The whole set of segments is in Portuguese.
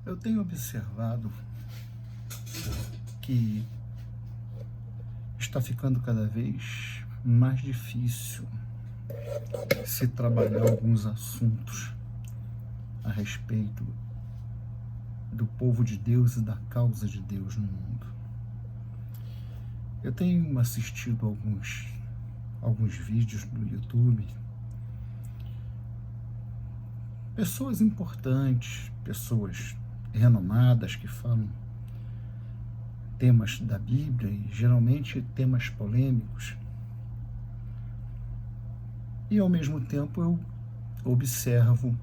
Eu tenho observado que está ficando cada vez mais difícil se trabalhar alguns assuntos a respeito do povo de Deus e da causa de Deus no mundo. Eu tenho assistido alguns vídeos no YouTube, pessoas importantes, pessoas renomadas que falam temas da Bíblia e geralmente temas polêmicos. E ao mesmo tempo eu observo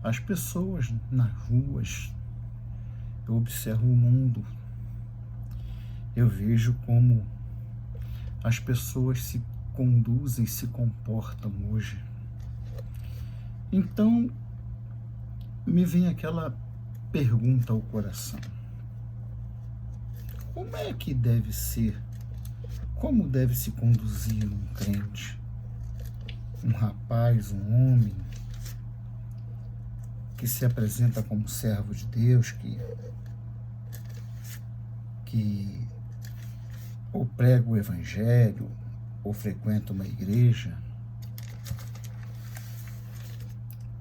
as pessoas nas ruas, eu observo o mundo, eu vejo como as pessoas se conduzem, se comportam hoje. Então, me vem aquela pergunta ao coração: como é que deve ser, como deve se conduzir um crente, um rapaz, um homem, que se apresenta como servo de Deus, que ou prega o Evangelho, ou frequenta uma igreja?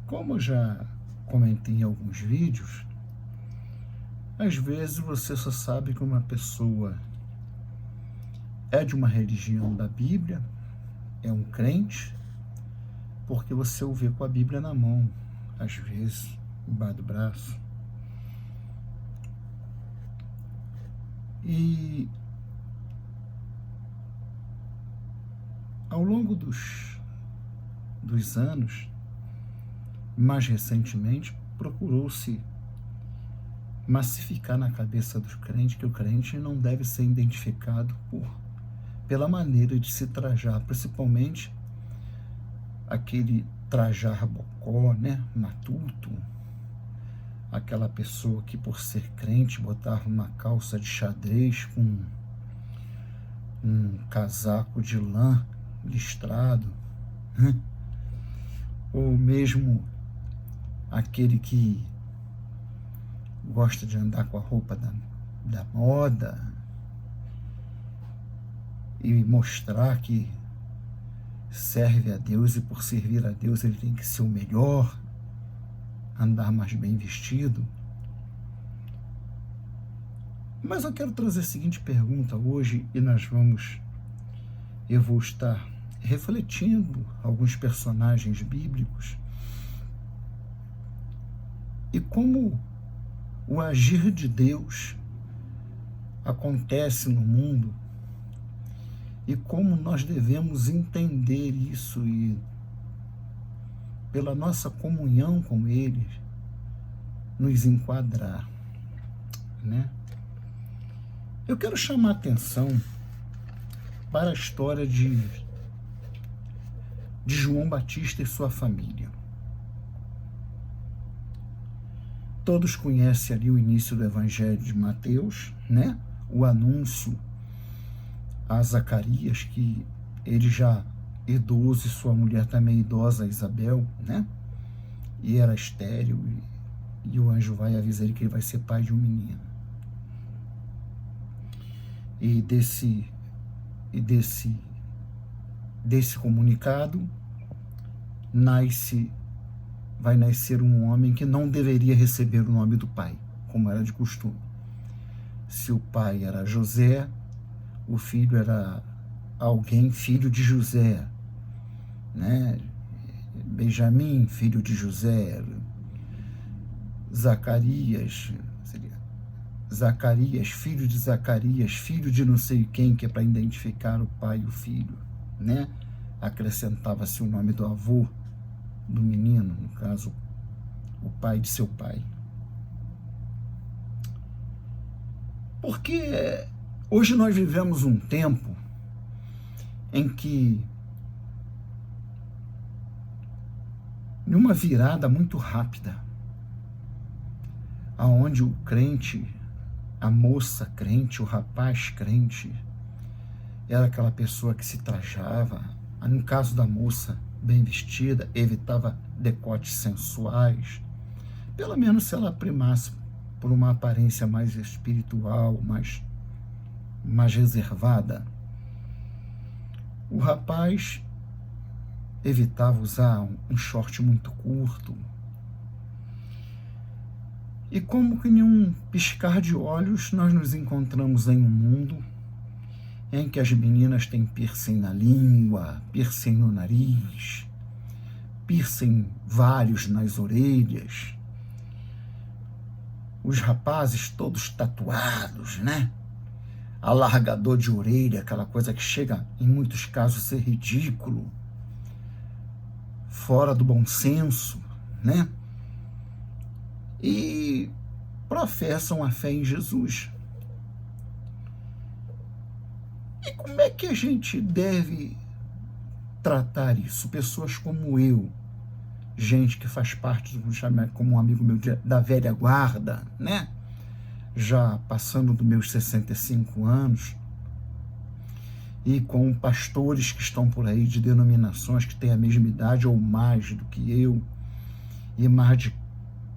Como eu já comentei em alguns vídeos, às vezes você só sabe que uma pessoa é de uma religião da Bíblia, é um crente, porque você o vê com a Bíblia na mão, às vezes embaixo do braço. E ao longo dos anos, mais recentemente, procurou-se massificar na cabeça dos crentes que o crente não deve ser identificado pela maneira de se trajar, principalmente aquele trajar bocó, né, matuto, aquela pessoa que por ser crente botava uma calça de xadrez com um casaco de lã listrado, né? Ou mesmo aquele que gosta de andar com a roupa da moda e mostrar que serve a Deus, e por servir a Deus ele tem que ser o melhor, andar mais bem vestido. Mas eu quero trazer a seguinte pergunta hoje, e eu vou estar refletindo alguns personagens bíblicos e como o agir de Deus acontece no mundo e como nós devemos entender isso e, pela nossa comunhão com Ele, nos enquadrar, né? Eu quero chamar a atenção para a história de João Batista e sua família. Todos conhecem ali o início do Evangelho de Mateus, né? O anúncio a Zacarias, que ele já idoso e sua mulher também idosa, Isabel, né? E era estéril, e o anjo vai avisar ele que ele vai ser pai de um menino. E desse comunicado vai nascer um homem que não deveria receber o nome do pai, como era de costume. Se o pai era José, o filho era alguém filho de José, né? Benjamim, filho de José. Zacarias, filho de Zacarias, filho de não sei quem, que é para identificar o pai e o filho, né? Acrescentava-se o nome do avô do menino, no caso, o pai de seu pai. Porque hoje nós vivemos um tempo em que, numa virada muito rápida, aonde o crente, a moça crente, o rapaz crente, era aquela pessoa que se trajava. No caso da moça, bem vestida, evitava decotes sensuais, pelo menos se ela primasse por uma aparência mais espiritual, mais reservada. O rapaz evitava usar um short muito curto. E como que em um piscar de olhos, nós nos encontramos em um mundo em que as meninas têm piercing na língua, piercing no nariz, piercing vários nas orelhas, os rapazes todos tatuados, né? Alargador de orelha, aquela coisa que chega, em muitos casos, a ser ridículo, fora do bom senso, né? E professam a fé em Jesus. E como é que a gente deve tratar isso? Pessoas como eu, gente que faz parte, como um amigo meu da velha guarda, né? Já passando dos meus 65 anos, e com pastores que estão por aí de denominações que têm a mesma idade ou mais do que eu, e mais de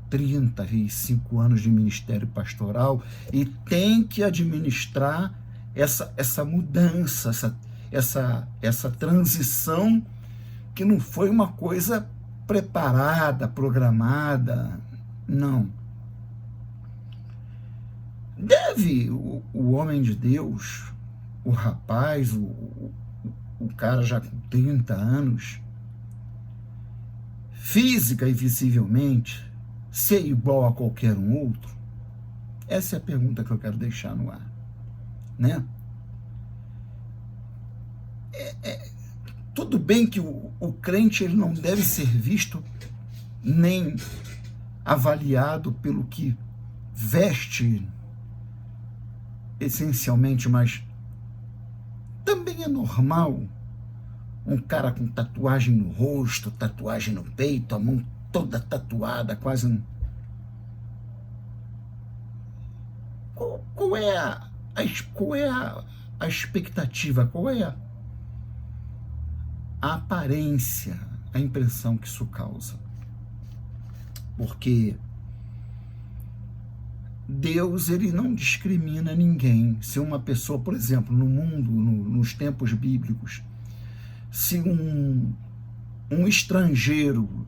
35 anos de ministério pastoral, e tem que administrar essa mudança, essa transição que não foi uma coisa preparada, programada, não. Deve o homem de Deus, o rapaz, o cara já com 30 anos, física e visivelmente, ser igual a qualquer um outro? Essa é a pergunta que eu quero deixar no ar, né? Tudo bem que o crente ele não deve ser visto nem avaliado pelo que veste essencialmente, mas também é normal um cara com tatuagem no rosto, tatuagem no peito, a mão toda tatuada, quase um... Qual é a expectativa, qual é a aparência, a impressão que isso causa? Porque Deus, ele não discrimina ninguém. Se uma pessoa, por exemplo, no mundo, nos tempos bíblicos, se um estrangeiro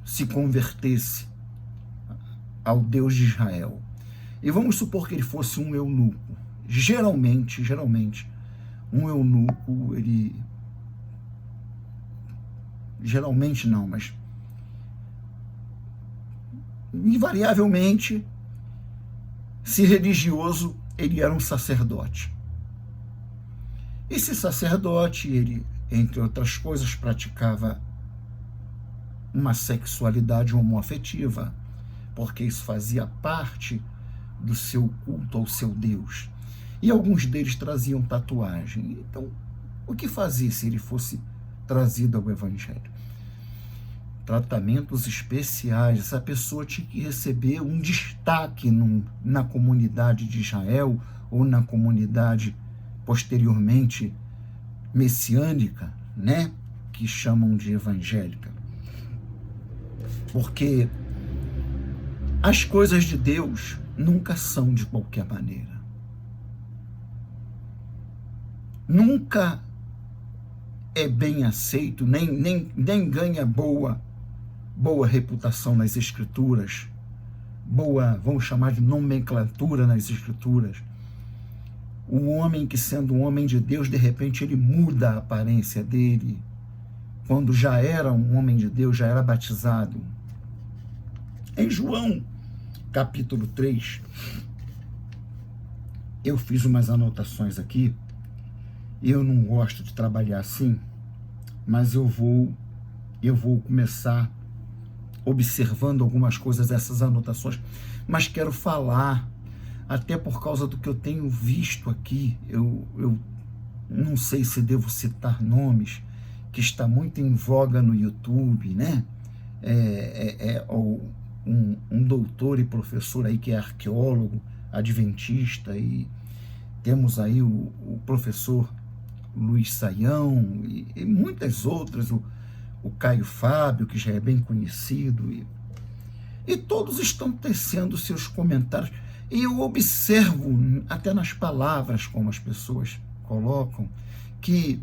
se convertesse ao Deus de Israel, e vamos supor que ele fosse um eunuco, geralmente, um eunuco, ele... Geralmente não, mas... invariavelmente, se religioso, ele era um sacerdote. Esse sacerdote, ele, entre outras coisas, praticava uma sexualidade homoafetiva, porque isso fazia parte do seu culto ao seu Deus. E alguns deles traziam tatuagem. Então, o que fazia se ele fosse trazido ao Evangelho? Tratamentos especiais. Essa pessoa tinha que receber um destaque na comunidade de Israel ou na comunidade posteriormente messiânica, né? Que chamam de evangélica. Porque as coisas de Deus nunca são de qualquer maneira. Nunca é bem aceito, nem ganha boa reputação nas escrituras, vamos chamar de nomenclatura nas escrituras. O homem que, sendo um homem de Deus, de repente ele muda a aparência dele, quando já era um homem de Deus, já era batizado. Em João, capítulo 3, eu fiz umas anotações aqui, e eu não gosto de trabalhar assim, mas eu vou começar observando algumas coisas dessas anotações, mas quero falar, até por causa do que eu tenho visto aqui, eu não sei se devo citar nomes, que está muito em voga no YouTube, né? Um doutor e professor aí que é arqueólogo, adventista, e temos aí o professor Luiz Saião e muitas outras, o Caio Fábio, que já é bem conhecido, e todos estão tecendo seus comentários. E eu observo, até nas palavras como as pessoas colocam, que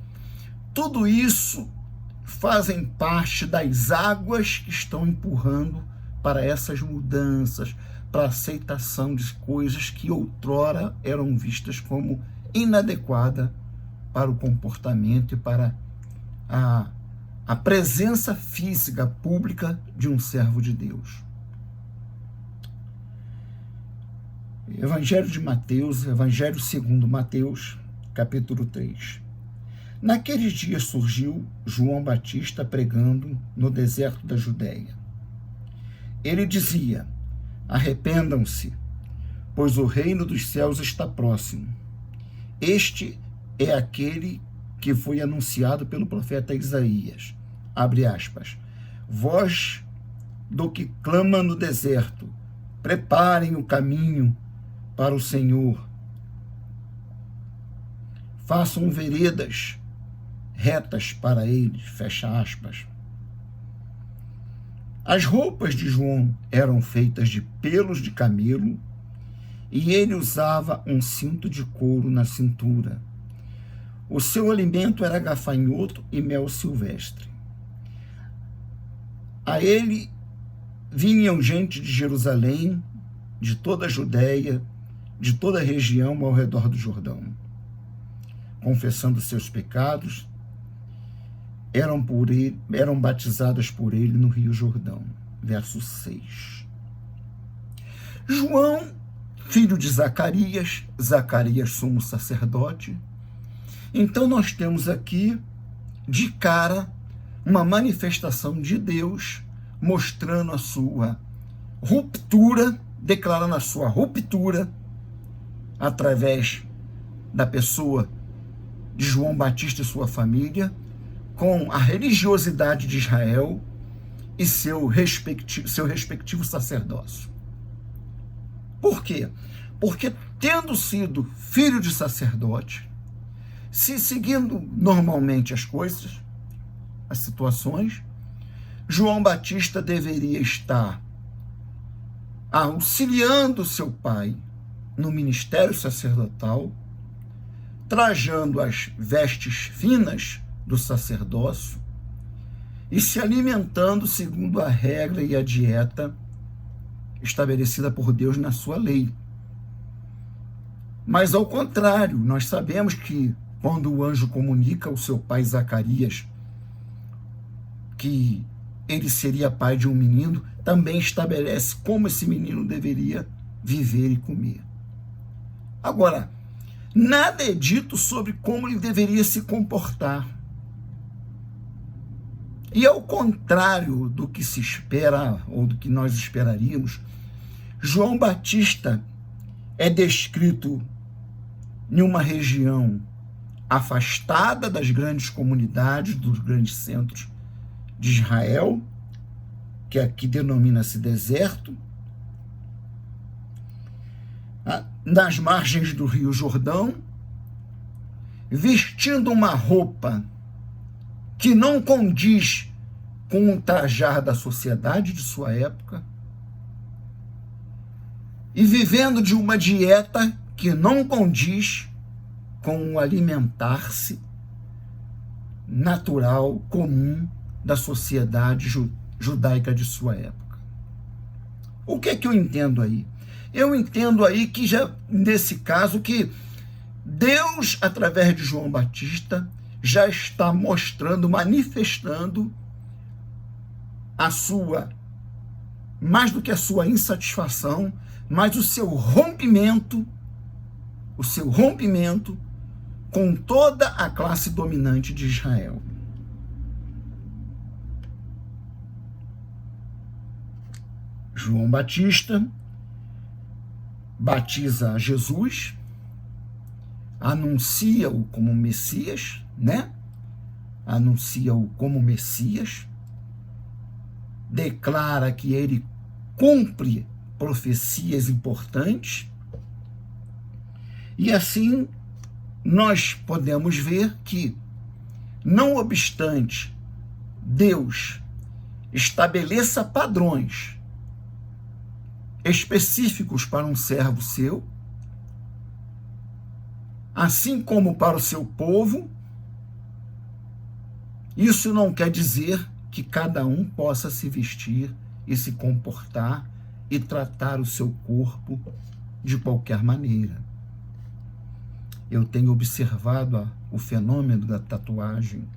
tudo isso fazem parte das águas que estão empurrando para essas mudanças, para a aceitação de coisas que outrora eram vistas como inadequada para o comportamento e para a presença física pública de um servo de Deus. Evangelho de Mateus, Evangelho segundo Mateus, capítulo 3. Naqueles dias surgiu João Batista pregando no deserto da Judéia. Ele dizia: arrependam-se, pois o reino dos céus está próximo. Este é aquele que foi anunciado pelo profeta Isaías. Abre aspas. Voz do que clama no deserto, preparem o caminho para o Senhor. Façam veredas retas para ele, fecha aspas. As roupas de João eram feitas de pelos de camelo e ele usava um cinto de couro na cintura. O seu alimento era gafanhoto e mel silvestre. A ele vinham gente de Jerusalém, de toda a Judéia, de toda a região ao redor do Jordão, confessando seus pecados, eram batizadas por ele no Rio Jordão. Verso 6. João, filho de Zacarias, Zacarias sumo sacerdote. Então nós temos aqui, de cara, uma manifestação de Deus mostrando a sua ruptura, declarando a sua ruptura através da pessoa de João Batista e sua família com a religiosidade de Israel e seu respectivo sacerdócio. Por quê? Porque, tendo sido filho de sacerdote, se seguindo normalmente as coisas, as situações, João Batista deveria estar auxiliando seu pai no ministério sacerdotal, trajando as vestes finas do sacerdócio e se alimentando segundo a regra e a dieta estabelecida por Deus na sua lei. Mas, ao contrário, nós sabemos que quando o anjo comunica ao seu pai Zacarias que ele seria pai de um menino, também estabelece como esse menino deveria viver e comer. Agora, nada é dito sobre como ele deveria se comportar. E ao contrário do que se espera, ou do que nós esperaríamos, João Batista é descrito em uma região afastada das grandes comunidades, dos grandes centros de Israel, que aqui denomina-se deserto, nas margens do Rio Jordão, vestindo uma roupa que não condiz com o trajar da sociedade de sua época e vivendo de uma dieta que não condiz com o alimentar-se natural, comum da sociedade judaica de sua época. O que é que eu entendo aí? Eu entendo aí que já, nesse caso, que Deus, através de João Batista, já está mostrando, manifestando a sua, mais do que a sua insatisfação, mas o seu rompimento com toda a classe dominante de Israel. João Batista batiza Jesus, anuncia-o como Messias, Anuncia-o como Messias, declara que ele cumpre profecias importantes, e assim nós podemos ver que, não obstante Deus estabeleça padrões específicos para um servo seu, assim como para o seu povo, isso não quer dizer que cada um possa se vestir e se comportar e tratar o seu corpo de qualquer maneira. Eu tenho observado o fenômeno da tatuagem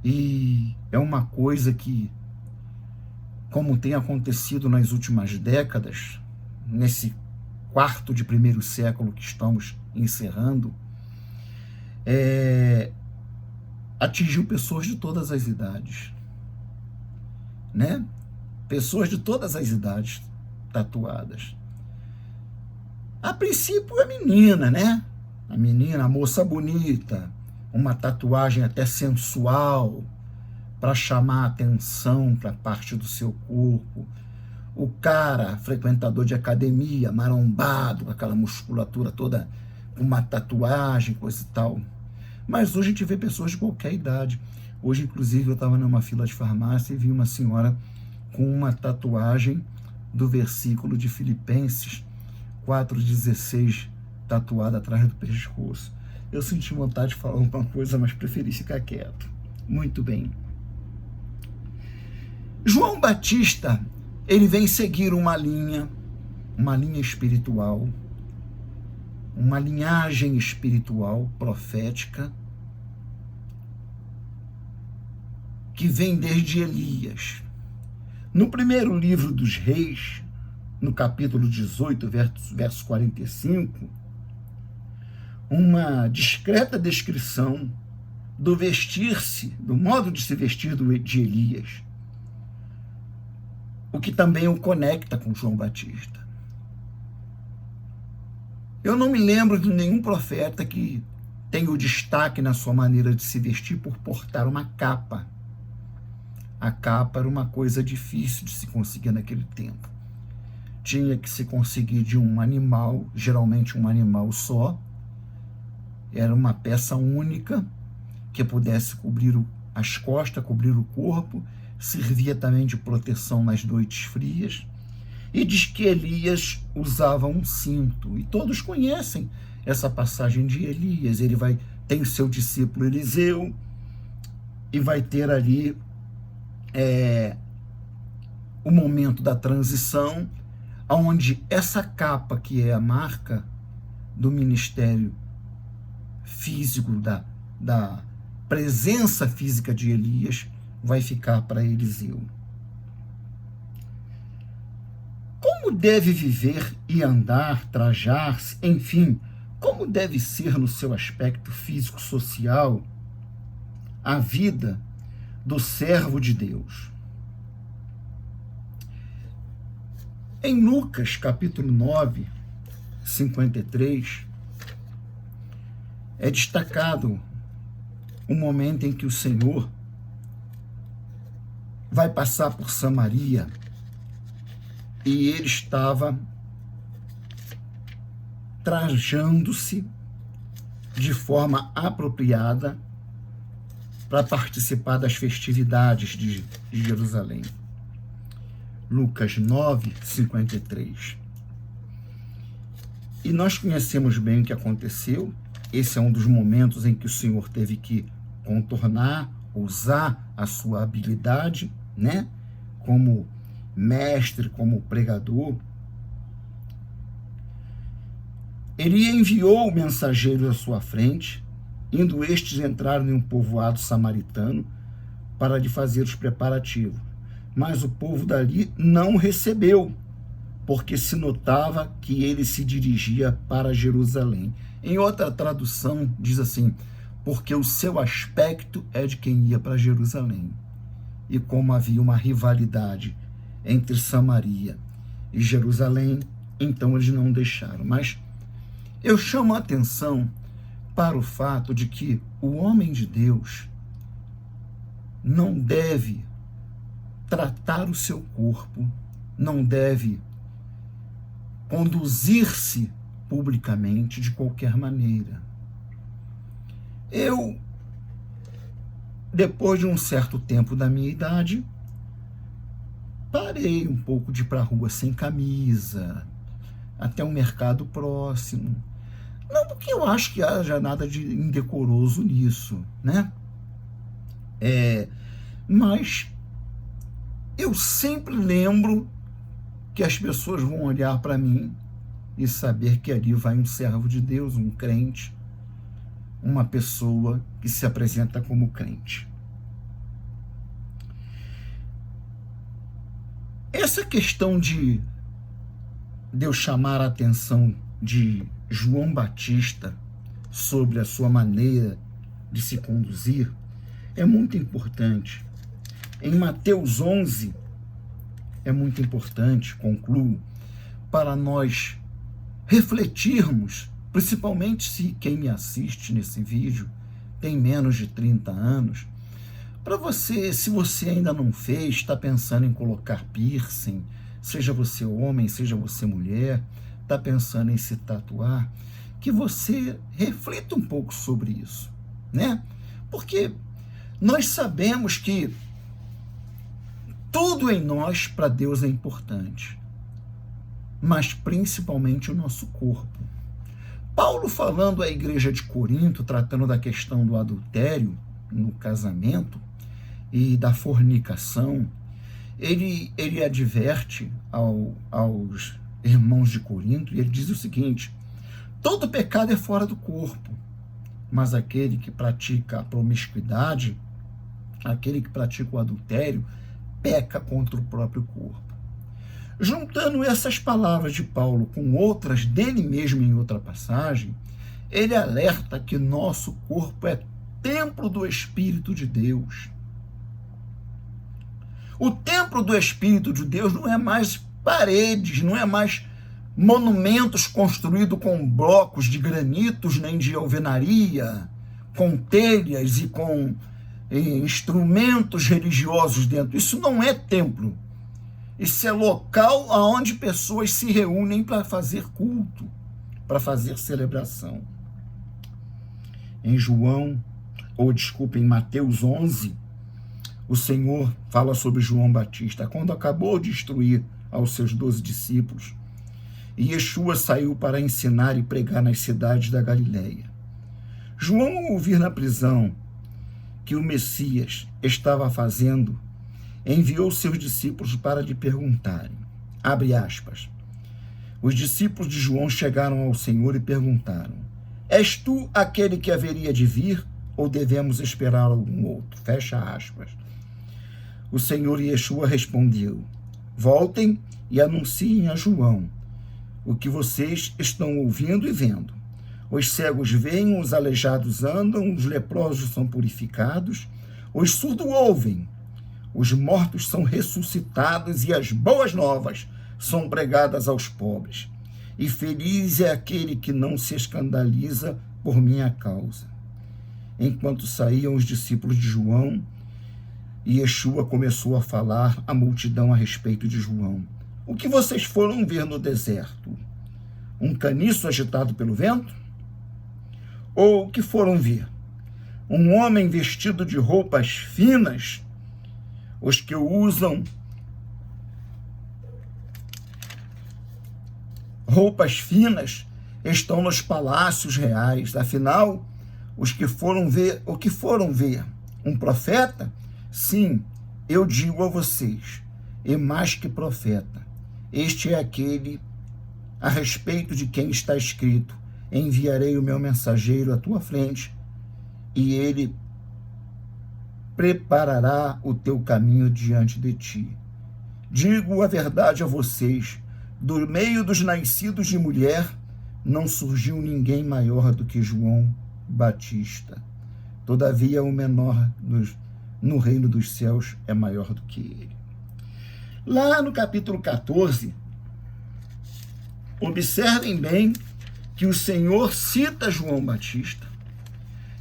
e é uma coisa que, como tem acontecido nas últimas décadas, nesse quarto de primeiro século que estamos encerrando, atingiu pessoas de todas as idades, né? Pessoas de todas as idades tatuadas. A princípio, a menina, né? A menina, a moça bonita, uma tatuagem até sensual, para chamar a atenção para parte do seu corpo. O cara, frequentador de academia, marombado, com aquela musculatura toda, com uma tatuagem, coisa e tal. Mas hoje a gente vê pessoas de qualquer idade. Hoje, inclusive, eu estava numa fila de farmácia e vi uma senhora com uma tatuagem do versículo de Filipenses 4,16 tatuada atrás do pescoço. Eu senti vontade de falar alguma coisa, mas preferi ficar quieto. Muito bem. João Batista, ele vem seguir uma linha espiritual, uma linhagem espiritual, profética, que vem desde Elias. No primeiro livro dos Reis, no capítulo 18, verso 45, uma discreta descrição do vestir-se, do modo de se vestir de Elias, o que também o conecta com João Batista. Eu não me lembro de nenhum profeta que tenha o destaque na sua maneira de se vestir por portar uma capa. A capa era uma coisa difícil de se conseguir naquele tempo. Tinha que se conseguir de um animal, geralmente um animal só. Era uma peça única que pudesse cobrir as costas, cobrir o corpo, servia também de proteção nas noites frias. E diz que Elias usava um cinto. E todos conhecem essa passagem de Elias. Ele tem o seu discípulo Eliseu e vai ter ali o momento da transição, onde essa capa, que é a marca do ministério físico, da presença física de Elias, vai ficar para Eliseu. Como deve viver e andar, trajar-se, enfim, como deve ser no seu aspecto físico-social a vida do servo de Deus? Em Lucas, capítulo 9, 53, é destacado o momento em que o Senhor vai passar por Samaria e ele estava trajando-se de forma apropriada para participar das festividades de Jerusalém. Lucas 9, 53. E nós conhecemos bem o que aconteceu. Esse é um dos momentos em que o Senhor teve que contornar, usar a sua habilidade, né? Como mestre, como pregador. Ele enviou mensageiros à sua frente, indo estes entrar em um povoado samaritano para lhe fazer os preparativos. Mas o povo dali não recebeu, porque se notava que ele se dirigia para Jerusalém. Em outra tradução, diz assim, porque o seu aspecto é de quem ia para Jerusalém. E como havia uma rivalidade entre Samaria e Jerusalém, então eles não deixaram. Mas eu chamo a atenção para o fato de que o homem de Deus não deve tratar o seu corpo, não deve conduzir-se publicamente de qualquer maneira. Eu depois de um certo tempo da minha idade, parei um pouco de ir para a rua sem camisa, até um mercado próximo. Não porque eu acho que haja nada de indecoroso nisso, né? Mas eu sempre lembro que as pessoas vão olhar para mim e saber que ali vai um servo de Deus, um crente, uma pessoa que se apresenta como crente. Essa questão de Deus chamar a atenção de João Batista sobre a sua maneira de se conduzir é muito importante. Em Mateus 11, é muito importante, concluo, para nós refletirmos, principalmente se quem me assiste nesse vídeo tem menos de 30 anos, para você, se você ainda não fez, está pensando em colocar piercing, seja você homem, seja você mulher, está pensando em se tatuar, que você reflita um pouco sobre isso, né? Porque nós sabemos que tudo em nós para Deus é importante, mas principalmente o nosso corpo. Paulo, falando à igreja de Corinto, tratando da questão do adultério no casamento e da fornicação, ele adverte aos irmãos de Corinto, e ele diz o seguinte: todo pecado é fora do corpo, mas aquele que pratica a promiscuidade, aquele que pratica o adultério, peca contra o próprio corpo. Juntando essas palavras de Paulo com outras dele mesmo em outra passagem, ele alerta que nosso corpo é templo do Espírito de Deus. O templo do Espírito de Deus não é mais paredes, não é mais monumentos construídos com blocos de granitos nem de alvenaria, com telhas e com instrumentos religiosos dentro. Isso não é templo. Isso é local onde pessoas se reúnem para fazer culto, para fazer celebração. Em Mateus 11, o Senhor fala sobre João Batista, quando acabou de instruir aos seus 12 discípulos, e Yeshua saiu para ensinar e pregar nas cidades da Galileia. João, ao ouvir na prisão que o Messias estava fazendo, enviou seus discípulos para lhe perguntarem, abre aspas, os discípulos de João chegaram ao Senhor e perguntaram, és tu aquele que haveria de vir, ou devemos esperar algum outro? Fecha aspas. O Senhor Yeshua respondeu, voltem e anunciem a João o que vocês estão ouvindo e vendo. Os cegos veem, os aleijados andam, os leprosos são purificados, os surdos ouvem, os mortos são ressuscitados e as boas novas são pregadas aos pobres. E feliz é aquele que não se escandaliza por minha causa. Enquanto saíam os discípulos de João, Yeshua começou a falar à multidão a respeito de João. O que vocês foram ver no deserto? Um caniço agitado pelo vento? Ou o que foram ver? Um homem vestido de roupas finas? Os que usam roupas finas estão nos palácios reais. Afinal, os que foram ver, o que foram ver? Um profeta? Sim, eu digo a vocês, e mais que profeta, este é aquele a respeito de quem está escrito, enviarei o meu mensageiro à tua frente, e ele preparará o teu caminho diante de ti. Digo a verdade a vocês, do meio dos nascidos de mulher, não surgiu ninguém maior do que João Batista. Todavia, o menor no reino dos céus é maior do que ele. Lá no capítulo 14, observem bem que o Senhor cita João Batista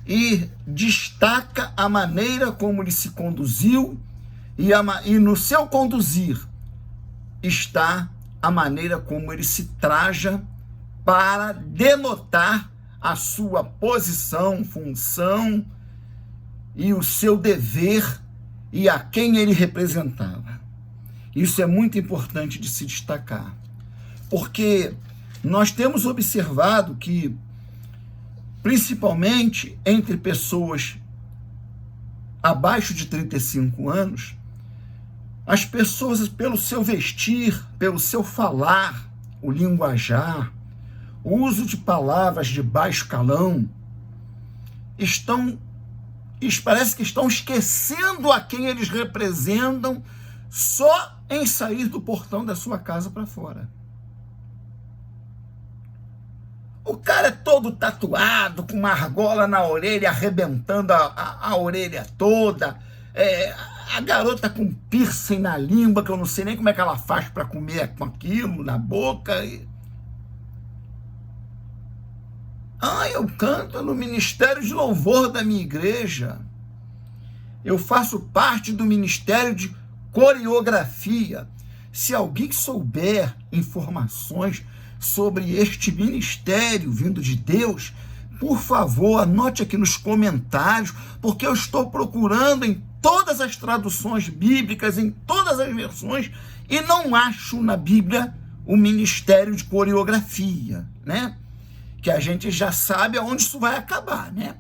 e destaca a maneira como ele se conduziu, e no seu conduzir está a maneira como ele se traja para denotar a sua posição, função e o seu dever e a quem ele representava. Isso é muito importante de se destacar, porque nós temos observado que, principalmente entre pessoas abaixo de 35 anos, as pessoas, pelo seu vestir, pelo seu falar, o linguajar, o uso de palavras de baixo calão, parece que estão esquecendo a quem eles representam só em sair do portão da sua casa para fora. O cara é todo tatuado, com uma argola na orelha, arrebentando a orelha toda, a garota com piercing na língua, que eu não sei nem como é que ela faz para comer com aquilo na boca. Eu canto no Ministério de Louvor da minha igreja. Eu faço parte do Ministério de Coreografia. Se alguém souber informações sobre este ministério vindo de Deus, por favor, anote aqui nos comentários, porque eu estou procurando em todas as traduções bíblicas, em todas as versões, e não acho na Bíblia o Ministério de Coreografia, né? Que a gente já sabe aonde isso vai acabar, né?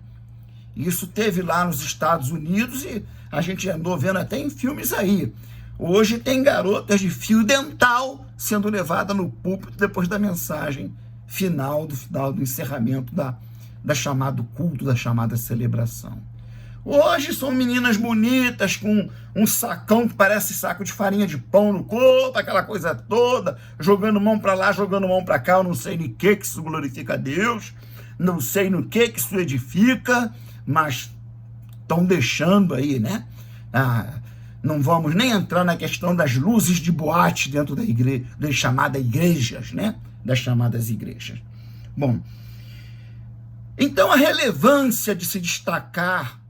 Isso teve lá nos Estados Unidos e a gente andou vendo até em filmes aí. Hoje tem garotas de fio dental sendo levadas no púlpito depois da mensagem final do encerramento da chamado culto, da chamada celebração. Hoje são meninas bonitas com um sacão que parece saco de farinha de pão no corpo, aquela coisa toda, jogando mão para lá, jogando mão para cá. Eu não sei no que isso glorifica a Deus, não sei no que isso edifica, mas estão deixando aí, né? Não vamos nem entrar na questão das luzes de boate dentro da igreja, das chamadas igrejas, né? Das chamadas igrejas. Bom, então a relevância de se destacar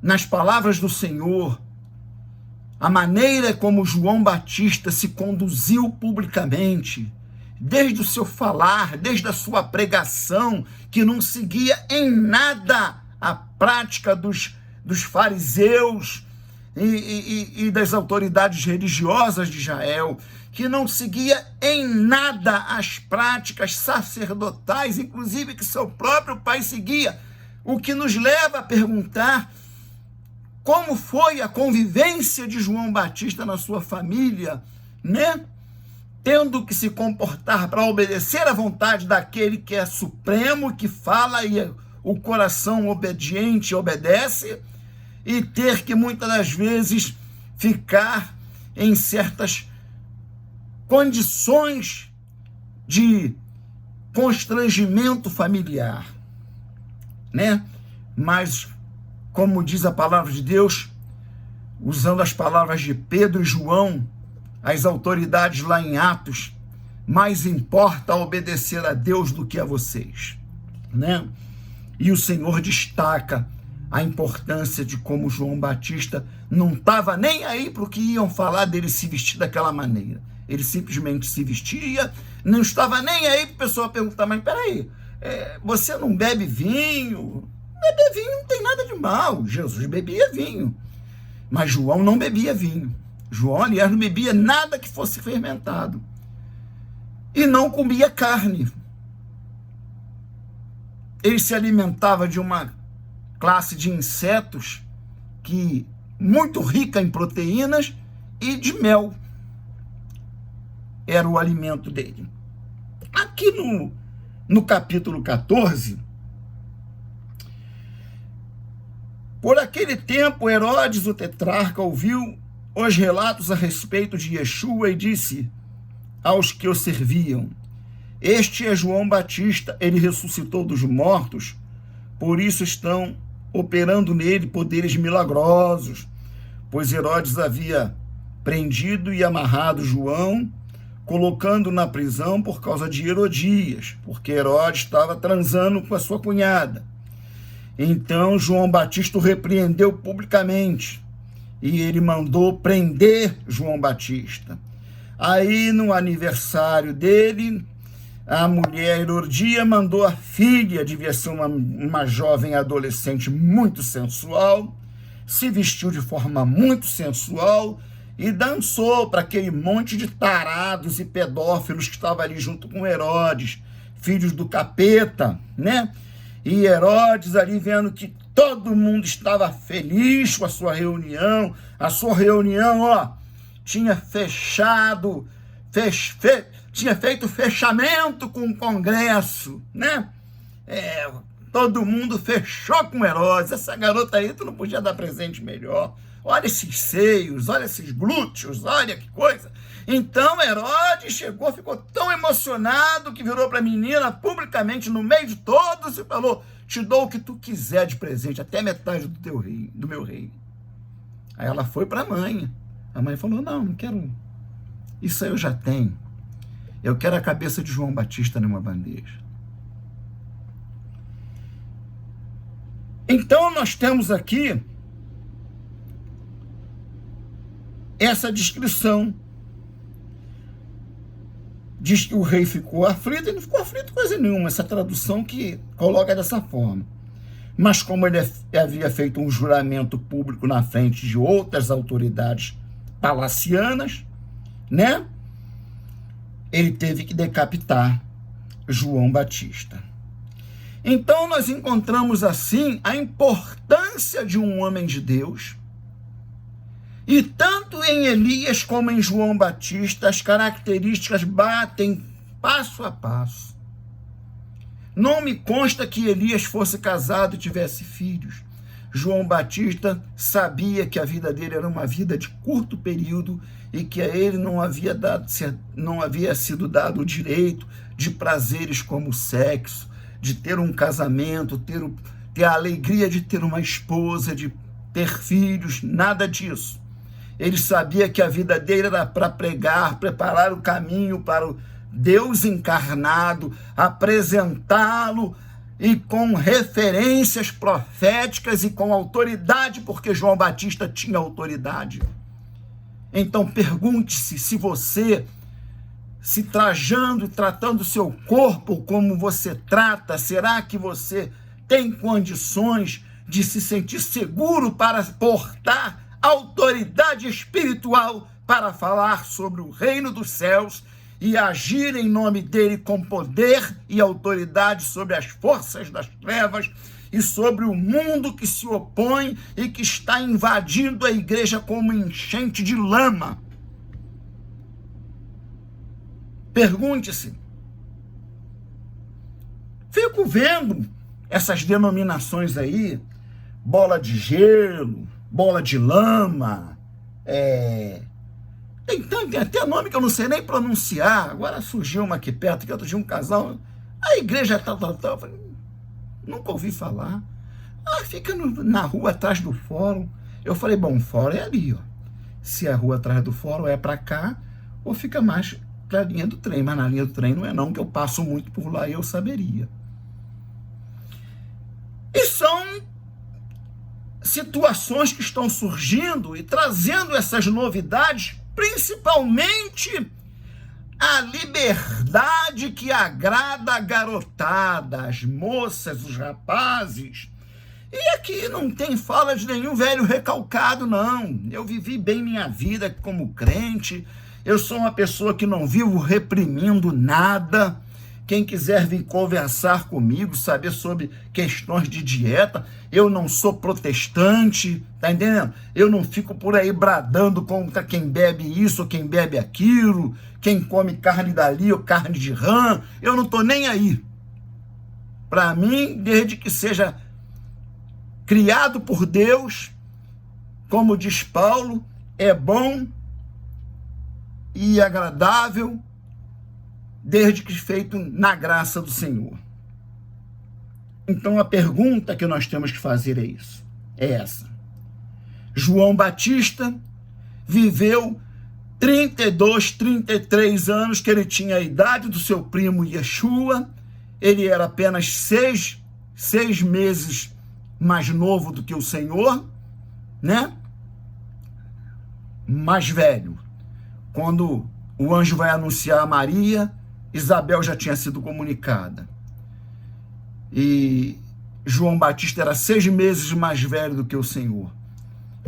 nas palavras do Senhor, a maneira como João Batista se conduziu publicamente, desde o seu falar, desde a sua pregação, que não seguia em nada a prática dos fariseus e das autoridades religiosas de Israel, que não seguia em nada as práticas sacerdotais, inclusive que seu próprio pai seguia, o que nos leva a perguntar como foi a convivência de João Batista na sua família, né? Tendo que se comportar para obedecer à vontade daquele que é supremo, que fala e o coração obediente obedece, e ter que muitas das vezes ficar em certas condições de constrangimento familiar, né? Mas, como diz a palavra de Deus, usando as palavras de Pedro e João, as autoridades lá em Atos, mais importa obedecer a Deus do que a vocês, né? E o Senhor destaca a importância de como João Batista não estava nem aí para o que iam falar dele se vestir daquela maneira. Ele simplesmente se vestia, não estava nem aí para a pessoa perguntar, mas peraí, você não bebe vinho? Beber vinho não tem nada de mal, Jesus bebia vinho, mas João não bebia vinho. João, aliás, não bebia nada que fosse fermentado e não comia carne. Ele se alimentava de uma classe de insetos que muito rica em proteínas e de mel. Era o alimento dele. Aqui no capítulo 14, por aquele tempo, Herodes, o tetrarca, ouviu os relatos a respeito de Yeshua e disse aos que o serviam: este é João Batista, ele ressuscitou dos mortos, por isso estão operando nele poderes milagrosos, pois Herodes havia prendido e amarrado João, colocando na prisão por causa de Herodias, porque Herodes estava transando com a sua cunhada. Então João Batista o repreendeu publicamente e ele mandou prender João Batista. Aí, no aniversário dele, A mulher Herodia mandou a filha, devia ser uma jovem adolescente muito sensual, se vestiu de forma muito sensual e dançou para aquele monte de tarados e pedófilos que estava ali junto com Herodes, filhos do capeta, né? E Herodes ali vendo que todo mundo estava feliz com a sua reunião, ó, tinha fechado, tinha feito fechamento com o Congresso, né? Todo mundo fechou com Herodes. Essa garota aí, tu não podia dar presente melhor. Olha esses seios, olha esses glúteos, olha que coisa. Então Herodes chegou, ficou tão emocionado que virou para a menina publicamente no meio de todos e falou: te dou o que tu quiser de presente, até metade do meu reino. Aí ela foi para a mãe. A mãe falou: não quero. Isso aí eu já tenho. Eu quero a cabeça de João Batista numa bandeja. Então nós temos aqui essa descrição. Diz que o rei ficou aflito, ele não ficou aflito coisa nenhuma, essa tradução que coloca dessa forma. Mas como ele havia feito um juramento público na frente de outras autoridades palacianas, né? Ele teve que decapitar João Batista. Então nós encontramos assim a importância de um homem de Deus, e tanto em Elias como em João Batista as características batem passo a passo. Não me consta que Elias fosse casado e tivesse filhos. João Batista sabia que a vida dele era uma vida de curto período e que a ele não havia sido dado o direito de prazeres como o sexo, de ter um casamento, ter a alegria de ter uma esposa, de ter filhos, nada disso. Ele sabia que a vida dele era para pregar, preparar o caminho para o Deus encarnado, apresentá-lo e com referências proféticas e com autoridade, porque João Batista tinha autoridade. Então pergunte-se se você, se trajando e tratando o seu corpo como você trata, será que você tem condições de se sentir seguro para portar autoridade espiritual para falar sobre o reino dos céus e agir em nome dele com poder e autoridade sobre as forças das trevas e sobre o mundo que se opõe e que está invadindo a igreja como enchente de lama? Pergunte-se. Fico vendo essas denominações aí, bola de gelo, bola de lama, tem até nome que eu não sei nem pronunciar. Agora surgiu uma aqui perto, que outro dia um casal, a igreja tal, nunca ouvi falar. Fica na rua atrás do fórum. Eu falei, bom, o fórum é ali, ó. Se a rua atrás do fórum é para cá, ou fica mais para a linha do trem, mas na linha do trem não é não, que eu passo muito por lá e eu saberia. E são situações que estão surgindo e trazendo essas novidades, principalmente a liberdade que agrada a garotada, as moças, os rapazes. E aqui não tem fala de nenhum velho recalcado, não. Eu vivi bem minha vida como crente, eu sou uma pessoa que não vivo reprimindo nada. Quem quiser vir conversar comigo, saber sobre questões de dieta, eu não sou protestante, tá entendendo? Eu não fico por aí bradando contra quem bebe isso ou quem bebe aquilo, quem come carne dali ou carne de rã, eu não tô nem aí. Para mim, desde que seja criado por Deus, como diz Paulo, é bom e agradável, desde que feito na graça do Senhor. Então a pergunta que nós temos que fazer é essa. João Batista viveu 32, 33 anos, que ele tinha a idade do seu primo Yeshua, ele era apenas seis meses mais novo do que o Senhor, né? Mais velho. Quando o anjo vai anunciar a Maria, Isabel já tinha sido comunicada. E João Batista era 6 meses mais velho do que o Senhor.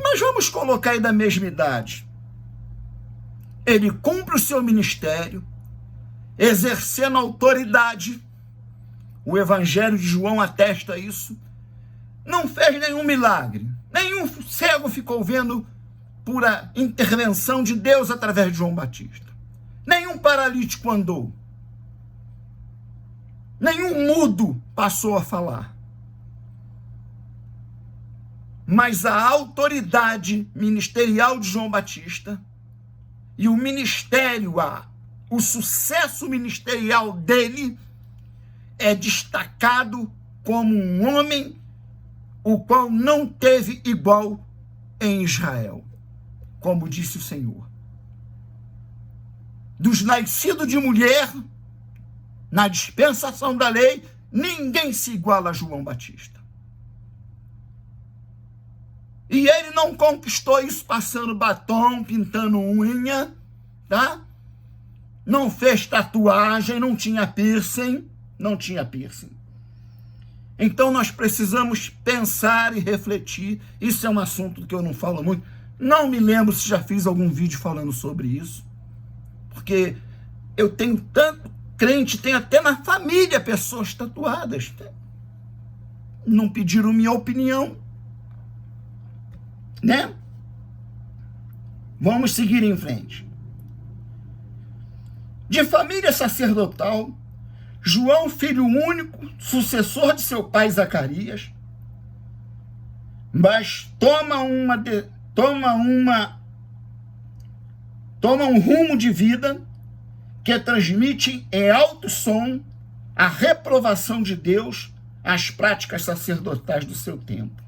Mas vamos colocar aí da mesma idade. Ele cumpre o seu ministério, exercendo autoridade. O Evangelho de João atesta isso. Não fez nenhum milagre. Nenhum cego ficou vendo por a intervenção de Deus através de João Batista. Nenhum paralítico andou. Nenhum mudo passou a falar. Mas a autoridade ministerial de João Batista e o ministério, o sucesso ministerial dele é destacado como um homem o qual não teve igual em Israel, como disse o Senhor. Dos nascidos de mulher, na dispensação da lei, ninguém se iguala a João Batista. E ele não conquistou isso passando batom, pintando unha, tá? Não fez tatuagem, não tinha piercing. Então nós precisamos pensar e refletir. Isso é um assunto que eu não falo muito. Não me lembro se já fiz algum vídeo falando sobre isso. Porque eu tenho tanto crente, tem até na família pessoas tatuadas. Não pediram minha opinião, né? Vamos seguir em frente. De família sacerdotal, João, filho único, sucessor de seu pai Zacarias, mas toma um rumo de vida que transmite em alto som a reprovação de Deus às práticas sacerdotais do seu tempo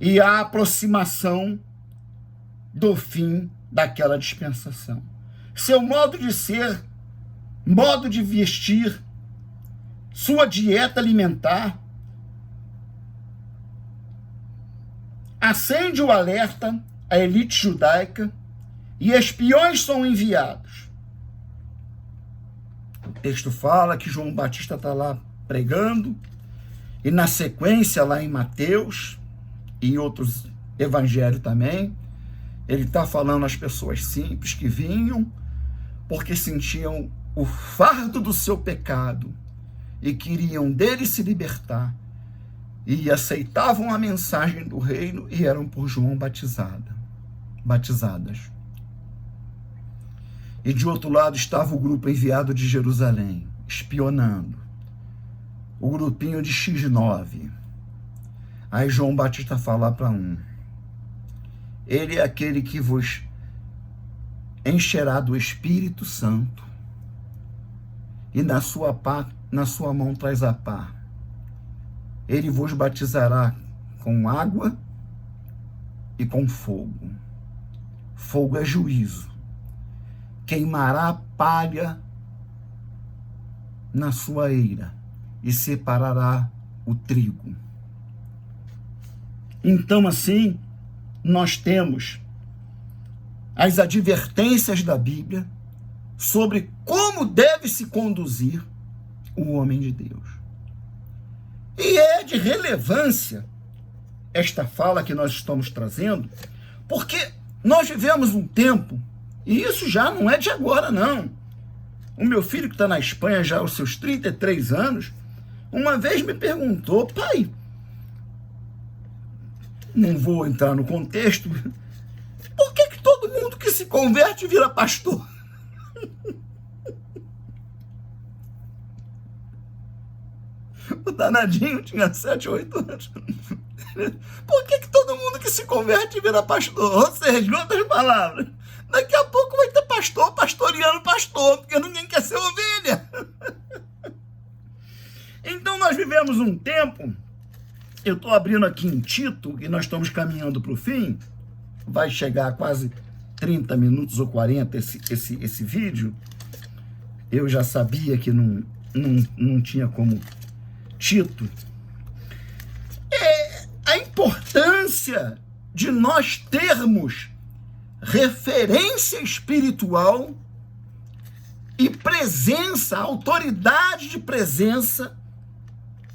e a aproximação do fim daquela dispensação. Seu modo de ser, modo de vestir, sua dieta alimentar, acende o alerta à elite judaica e espiões são enviados. O texto fala que João Batista está lá pregando e na sequência lá em Mateus e em outros evangelhos também, ele está falando às pessoas simples que vinham porque sentiam o fardo do seu pecado e queriam dele se libertar e aceitavam a mensagem do reino e eram por João batizadas. E de outro lado estava o grupo enviado de Jerusalém, espionando. O grupinho de X9. Aí João Batista fala para um: ele é aquele que vos encherá do Espírito Santo e na sua mão traz a pá. Ele vos batizará com água e com fogo. Fogo é juízo. Queimará a palha na sua eira e separará o trigo. Então, assim, nós temos as advertências da Bíblia sobre como deve se conduzir o homem de Deus. E é de relevância esta fala que nós estamos trazendo, porque nós vivemos um tempo, e isso já não é de agora, não. O meu filho, que está na Espanha já aos seus 33 anos, uma vez me perguntou: pai, não vou entrar no contexto, por que todo mundo que se converte vira pastor? O danadinho tinha 7, 8 anos. Por que todo mundo que se converte vira pastor? Ou seja, em outras palavras, daqui a pouco vai ter pastor pastoreando pastor, porque ninguém quer ser ovelha. Então nós vivemos um tempo, eu estou abrindo aqui em Tito, e nós estamos caminhando para o fim, vai chegar a quase 30 minutos ou 40 esse vídeo. Eu já sabia que não tinha como. Tito, a importância de nós termos referência espiritual e presença, autoridade de presença,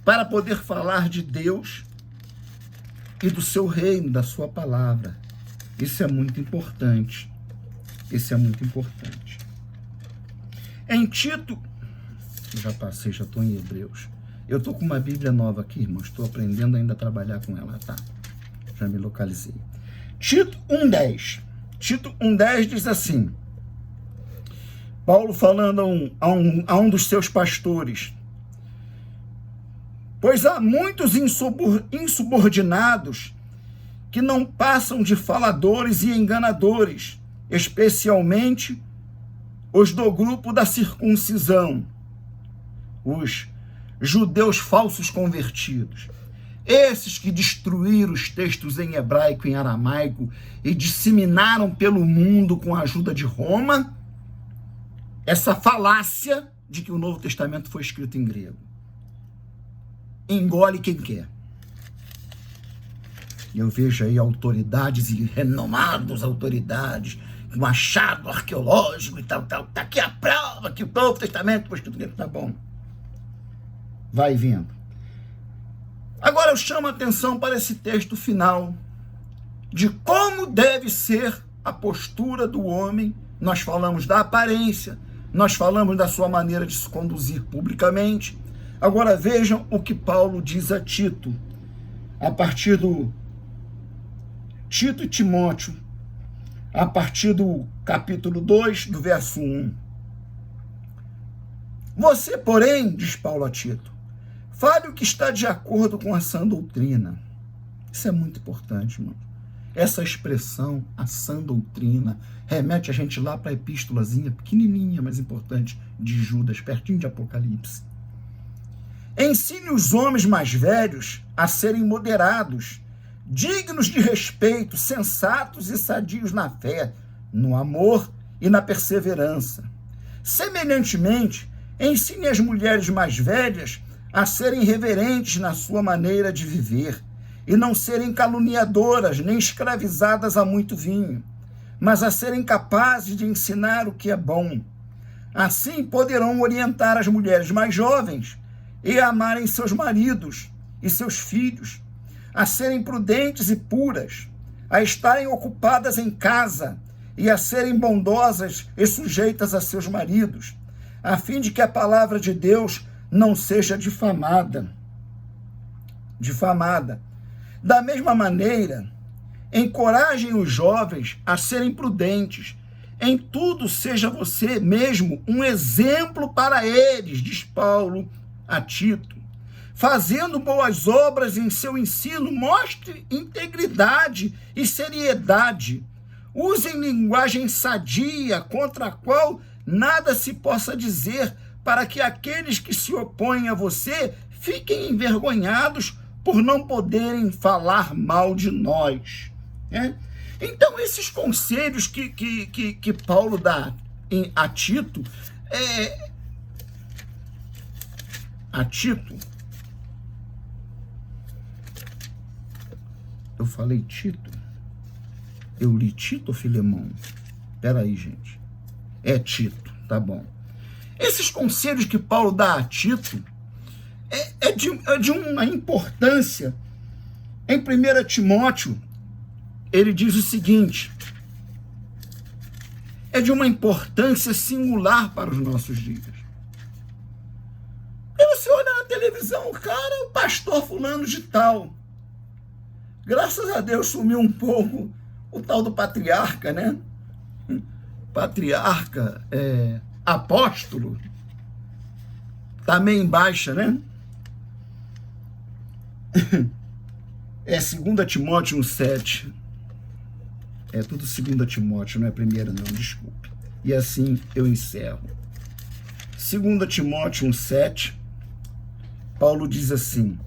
para poder falar de Deus e do seu reino, da sua palavra. Isso é muito importante. Isso é muito importante. Em Tito, já passei, já estou em Hebreus. Eu estou com uma Bíblia nova aqui, irmãos. Estou aprendendo ainda a trabalhar com ela, tá? Já me localizei. Tito 1,10. Tito 1,10 diz assim, Paulo falando a um dos seus pastores, pois há muitos insubordinados que não passam de faladores e enganadores, especialmente os do grupo da circuncisão, os judeus falsos convertidos. Esses que destruíram os textos em hebraico e em aramaico e disseminaram pelo mundo com a ajuda de Roma essa falácia de que o Novo Testamento foi escrito em grego. Engole quem quer. Eu vejo aí autoridades e renomadas autoridades, um achado arqueológico e tal. Tá aqui a prova que o Novo Testamento foi escrito em grego. Tá bom. Vai vendo. Agora eu chamo a atenção para esse texto final, de como deve ser a postura do homem. Nós falamos da aparência, nós falamos da sua maneira de se conduzir publicamente. Agora vejam o que Paulo diz a Tito, a partir do Tito e Timóteo, a partir do capítulo 2, do verso 1. Você, porém, diz Paulo a Tito, fale o que está de acordo com a sã doutrina. Isso é muito importante, irmão. Essa expressão, a sã doutrina, remete a gente lá para a epístolazinha pequenininha, mas importante, de Judas, pertinho de Apocalipse. Ensine os homens mais velhos a serem moderados, dignos de respeito, sensatos e sadios na fé, no amor e na perseverança. Semelhantemente, ensine as mulheres mais velhas a serem reverentes na sua maneira de viver, e não serem caluniadoras, nem escravizadas a muito vinho, mas a serem capazes de ensinar o que é bom. Assim poderão orientar as mulheres mais jovens e a amarem seus maridos e seus filhos, a serem prudentes e puras, a estarem ocupadas em casa e a serem bondosas e sujeitas a seus maridos, a fim de que a palavra de Deus não seja difamada. Da mesma maneira, encorajem os jovens a serem prudentes. Em tudo seja você mesmo um exemplo para eles, diz Paulo a Tito. Fazendo boas obras em seu ensino, mostre integridade e seriedade. Usem linguagem sadia, contra a qual nada se possa dizer, para que aqueles que se opõem a você fiquem envergonhados por não poderem falar mal de nós. Então, esses conselhos que Paulo dá a Tito, eu falei Tito? Eu li Tito ou Filemão? Espera aí, gente. É Tito, tá bom. Esses conselhos que Paulo dá a Tito é de uma importância. Em 1 Timóteo, ele diz o seguinte, é de uma importância singular para os nossos dias. E você olha na televisão, o pastor fulano de tal. Graças a Deus sumiu um pouco o tal do patriarca, né? Patriarca, apóstolo, tá meio em baixa, né? É 2 Timóteo 1,7. É tudo 2 Timóteo, não é primeira não, desculpe. E assim eu encerro. 2 Timóteo 1,7, Paulo diz assim,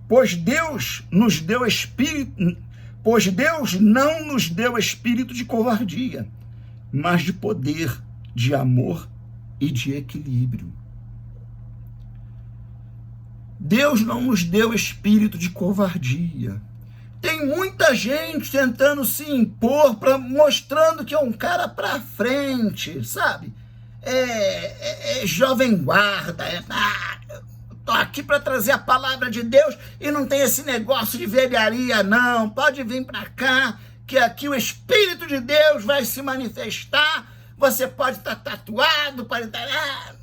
pois Deus não nos deu espírito de covardia, mas de poder, de amor e de equilíbrio. Deus não nos deu espírito de covardia. Tem muita gente tentando se impor, mostrando que é um cara para frente, sabe? É jovem guarda, tô aqui para trazer a palavra de Deus e não tem esse negócio de velharia, não. Pode vir para cá, que aqui o Espírito de Deus vai se manifestar. Você pode estar tatuado, pode estar...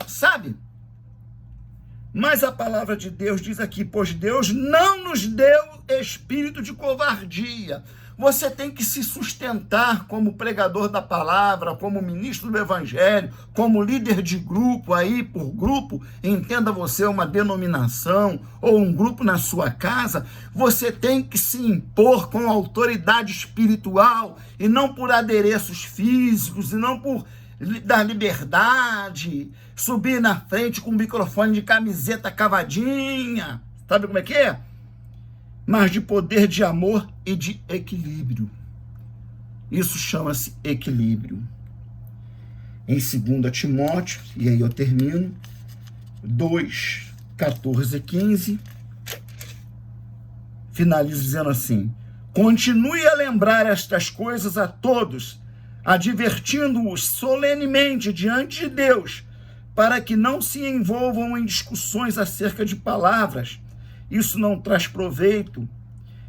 sabe? Mas a palavra de Deus diz aqui, pois Deus não nos deu espírito de covardia. Você tem que se sustentar como pregador da palavra, como ministro do evangelho, como líder de grupo aí, por grupo, entenda você uma denominação ou um grupo na sua casa, você tem que se impor com autoridade espiritual e não por adereços físicos e não por dar liberdade, subir na frente com o microfone de camiseta cavadinha, sabe como é que é? Mas de poder, de amor e de equilíbrio. Isso chama-se equilíbrio. Em 2 Timóteo, e aí eu termino, 2, 14 e 15, finalizo dizendo assim: continue a lembrar estas coisas a todos, advertindo-os solenemente diante de Deus, para que não se envolvam em discussões acerca de palavras. Isso não traz proveito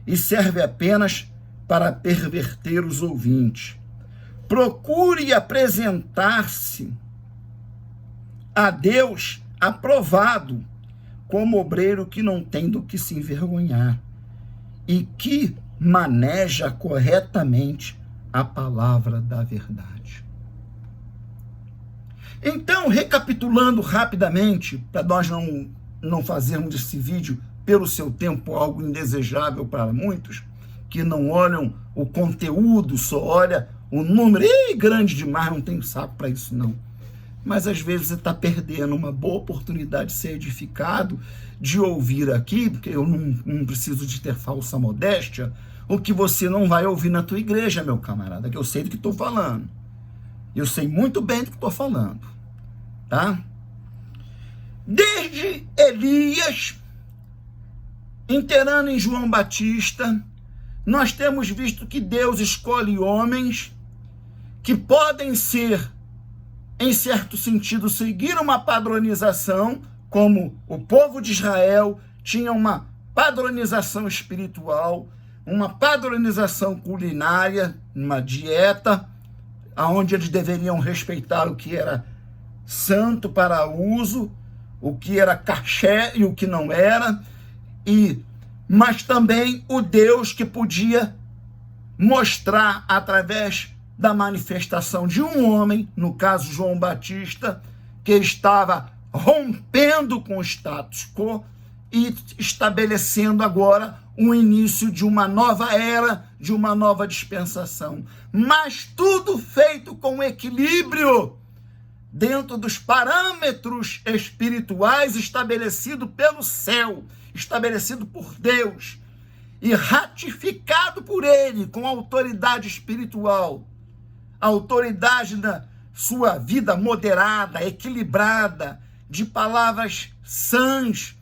e serve apenas para perverter os ouvintes. Procure apresentar-se a Deus aprovado, como obreiro que não tem do que se envergonhar e que maneja corretamente a palavra da verdade. Então, recapitulando rapidamente, para nós não fazermos esse vídeo pelo seu tempo algo indesejável para muitos, que não olham o conteúdo, só olha o número, grande demais, não tenho saco para isso não. Mas às vezes você está perdendo uma boa oportunidade de ser edificado, de ouvir aqui, porque eu não preciso de ter falsa modéstia, o que você não vai ouvir na tua igreja, meu camarada, que eu sei do que estou falando. Eu sei muito bem do que estou falando, tá? Desde Elias, inteirando em João Batista, nós temos visto que Deus escolhe homens que podem ser, em certo sentido, seguir uma padronização, como o povo de Israel tinha uma padronização espiritual, uma padronização culinária, uma dieta, onde eles deveriam respeitar o que era santo para uso, o que era caché e o que não era, mas também o Deus que podia mostrar através da manifestação de um homem, no caso João Batista, que estava rompendo com o status quo e estabelecendo agora o início de uma nova era, de uma nova dispensação. Mas tudo feito com equilíbrio, dentro dos parâmetros espirituais estabelecidos pelo céu, estabelecido por Deus e ratificado por Ele com autoridade espiritual, autoridade na sua vida moderada, equilibrada, de palavras sãs,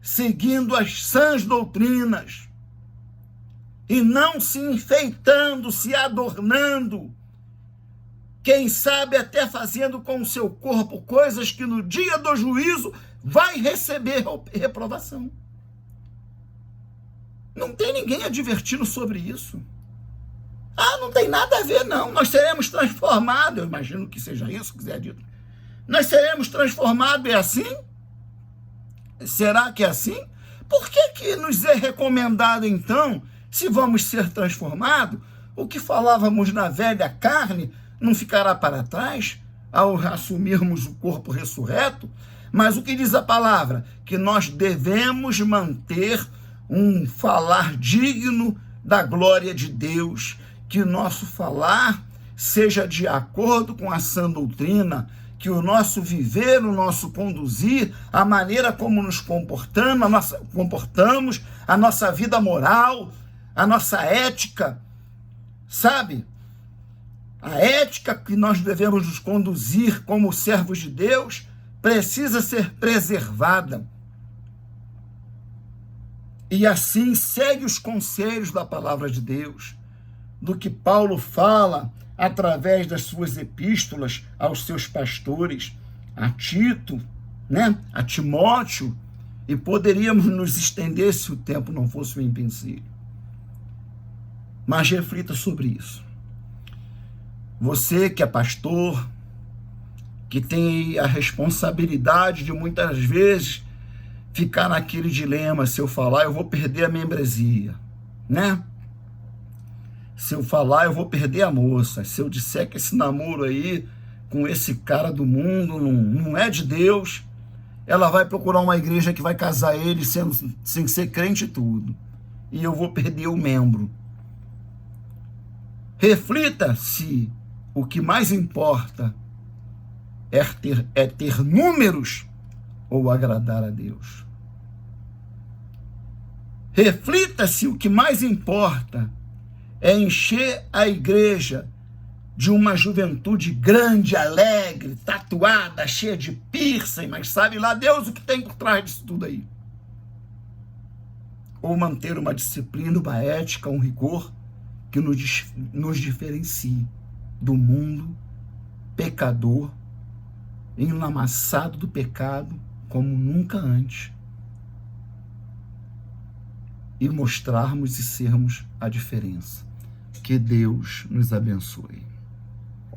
seguindo as sãs doutrinas e não se enfeitando, se adornando, quem sabe até fazendo com o seu corpo coisas que no dia do juízo vai receber reprovação. Não tem ninguém advertindo sobre isso. Não tem nada a ver, não. Nós seremos transformados, eu imagino que seja isso que quiser dito. Nós seremos transformados, é assim? Será que é assim? Por que nos é recomendado, então, se vamos ser transformados, o que falávamos na velha carne não ficará para trás ao assumirmos o corpo ressurreto? Mas o que diz a palavra? Que nós devemos manter um falar digno da glória de Deus, que o nosso falar seja de acordo com a sã doutrina, que o nosso viver, o nosso conduzir, a maneira como nos comportamos, a nossa vida moral, a nossa ética, sabe? A ética que nós devemos nos conduzir como servos de Deus precisa ser preservada. e assim segue os conselhos da palavra de Deus, do que Paulo fala através das suas epístolas aos seus pastores, a Tito, né, a Timóteo, e poderíamos nos estender se o tempo não fosse um empecilho. Mas reflita sobre isso. Você que é pastor, que tem a responsabilidade de muitas vezes ficar naquele dilema: se eu falar eu vou perder a membresia, né? Se eu falar eu vou perder a moça, se eu disser que esse namoro aí com esse cara do mundo não é de Deus, ela vai procurar uma igreja que vai casar ele sem ser crente e tudo, e eu vou perder o membro. Reflita se o que mais importa é ter números ou agradar a Deus. Reflita se o que mais importa é encher a igreja de uma juventude grande, alegre, tatuada, cheia de piercing, mas sabe lá Deus o que tem por trás disso tudo aí. Ou manter uma disciplina, uma ética, um rigor que nos diferencie do mundo pecador, enlamaçado do pecado como nunca antes, e mostrarmos e sermos a diferença. Que Deus nos abençoe.